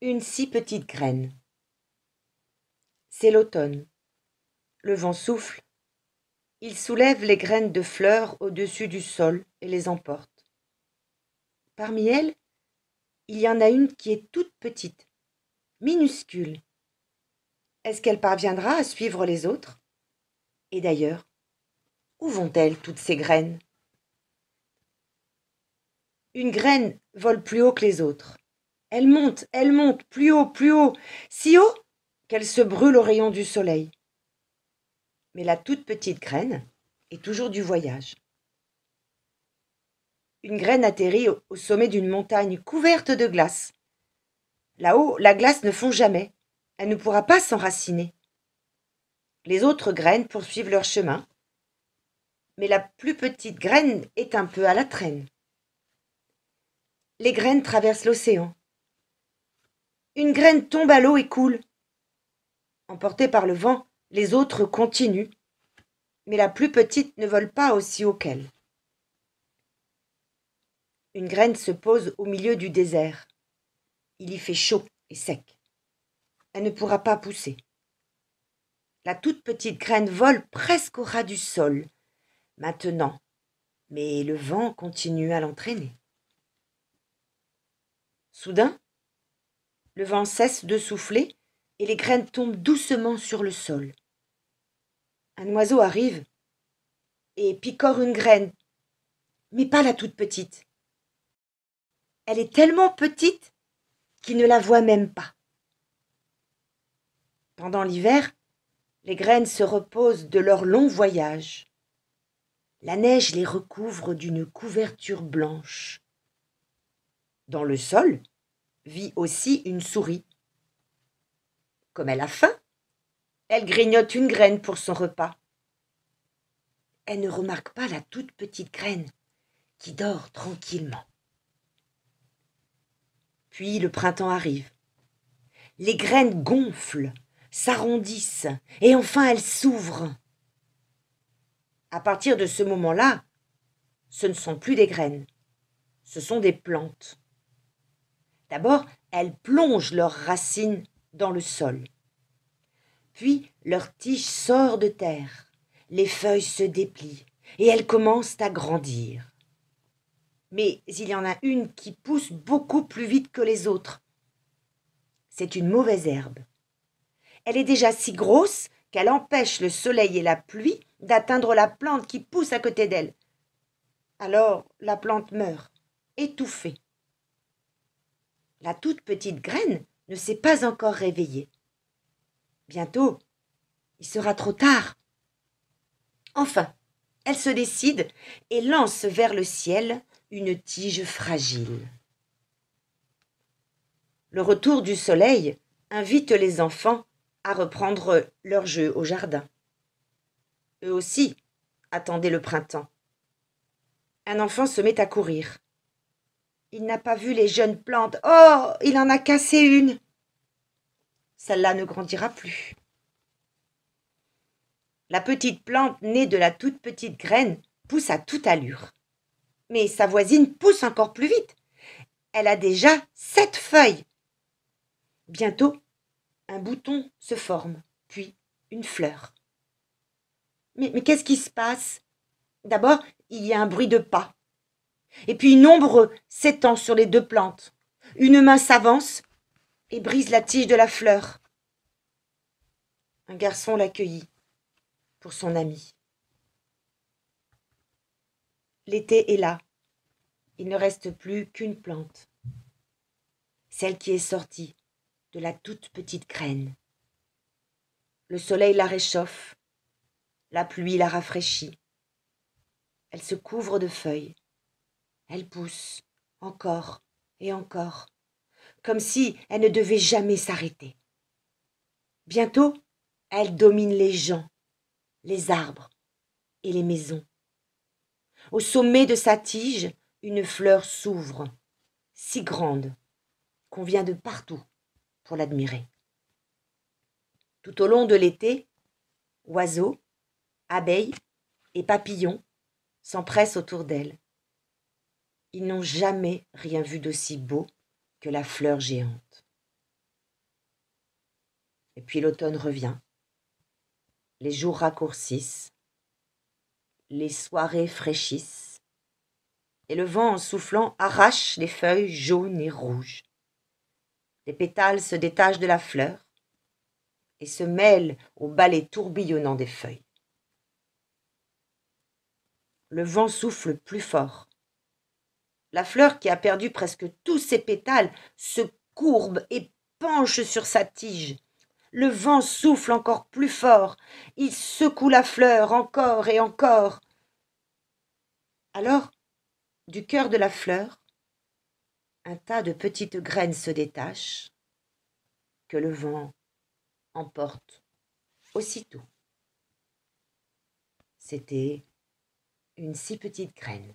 Une si petite graine. C'est l'automne. Le vent souffle. Il soulève les graines de fleurs au-dessus du sol et les emporte. Parmi elles, il y en a une qui est toute petite, minuscule. Est-ce qu'elle parviendra à suivre les autres? Et d'ailleurs, où vont-elles toutes ces graines? Une graine vole plus haut que les autres. Elle monte, plus haut, si haut qu'elle se brûle aux rayons du soleil. Mais la toute petite graine est toujours du voyage. Une graine atterrit au sommet d'une montagne couverte de glace. Là-haut, la glace ne fond jamais. Elle ne pourra pas s'enraciner. Les autres graines poursuivent leur chemin, mais la plus petite graine est un peu à la traîne. Les graines traversent l'océan. Une graine tombe à l'eau et coule. Emportée par le vent, les autres continuent, mais la plus petite ne vole pas aussi haut qu'elle. Une graine se pose au milieu du désert. Il y fait chaud et sec. Elle ne pourra pas pousser. La toute petite graine vole presque au ras du sol, maintenant, mais le vent continue à l'entraîner. Soudain, le vent cesse de souffler et les graines tombent doucement sur le sol. Un oiseau arrive et picore une graine, mais pas la toute petite. Elle est tellement petite qu'il ne la voit même pas. Pendant l'hiver, les graines se reposent de leur long voyage. La neige les recouvre d'une couverture blanche. Dans le sol vit aussi une souris. Comme elle a faim, elle grignote une graine pour son repas. Elle ne remarque pas la toute petite graine qui dort tranquillement. Puis le printemps arrive. Les graines gonflent, s'arrondissent et enfin elles s'ouvrent. À partir de ce moment-là, ce ne sont plus des graines, ce sont des plantes. D'abord, elles plongent leurs racines dans le sol. Puis, leur tige sort de terre, les feuilles se déplient et elles commencent à grandir. Mais il y en a une qui pousse beaucoup plus vite que les autres. C'est une mauvaise herbe. Elle est déjà si grosse qu'elle empêche le soleil et la pluie d'atteindre la plante qui pousse à côté d'elle. Alors la plante meurt, étouffée. La toute petite graine ne s'est pas encore réveillée. Bientôt, il sera trop tard. Enfin, elle se décide et lance vers le ciel une tige fragile. Le retour du soleil invite les enfants à reprendre leur jeu au jardin. Eux aussi attendaient le printemps. Un enfant se met à courir. Il n'a pas vu les jeunes plantes. Oh, il en a cassé une. Celle-là ne grandira plus. La petite plante née de la toute petite graine pousse à toute allure. Mais sa voisine pousse encore plus vite. Elle a déjà 7 feuilles. Bientôt, un bouton se forme, puis une fleur. Mais qu'est-ce qui se passe? D'abord, il y a un bruit de pas. Et puis une ombre s'étend sur les 2 plantes. Une main s'avance et brise la tige de la fleur. Un garçon l'accueillit pour son ami. L'été est là. Il ne reste plus qu'une plante. Celle qui est sortie de la toute petite graine. Le soleil la réchauffe. La pluie la rafraîchit. Elle se couvre de feuilles. Elle pousse, encore et encore, comme si elle ne devait jamais s'arrêter. Bientôt, elle domine les gens, les arbres et les maisons. Au sommet de sa tige, une fleur s'ouvre, si grande qu'on vient de partout pour l'admirer. Tout au long de l'été, oiseaux, abeilles et papillons s'empressent autour d'elle. Ils n'ont jamais rien vu d'aussi beau que la fleur géante. Et puis l'automne revient, les jours raccourcissent, les soirées fraîchissent, et le vent en soufflant arrache les feuilles jaunes et rouges. Les pétales se détachent de la fleur et se mêlent au balai tourbillonnant des feuilles. Le vent souffle plus fort. La fleur, qui a perdu presque tous ses pétales, se courbe et penche sur sa tige. Le vent souffle encore plus fort. Il secoue la fleur encore et encore. Alors, du cœur de la fleur, un tas de petites graines se détachent, que le vent emporte aussitôt. C'était une si petite graine.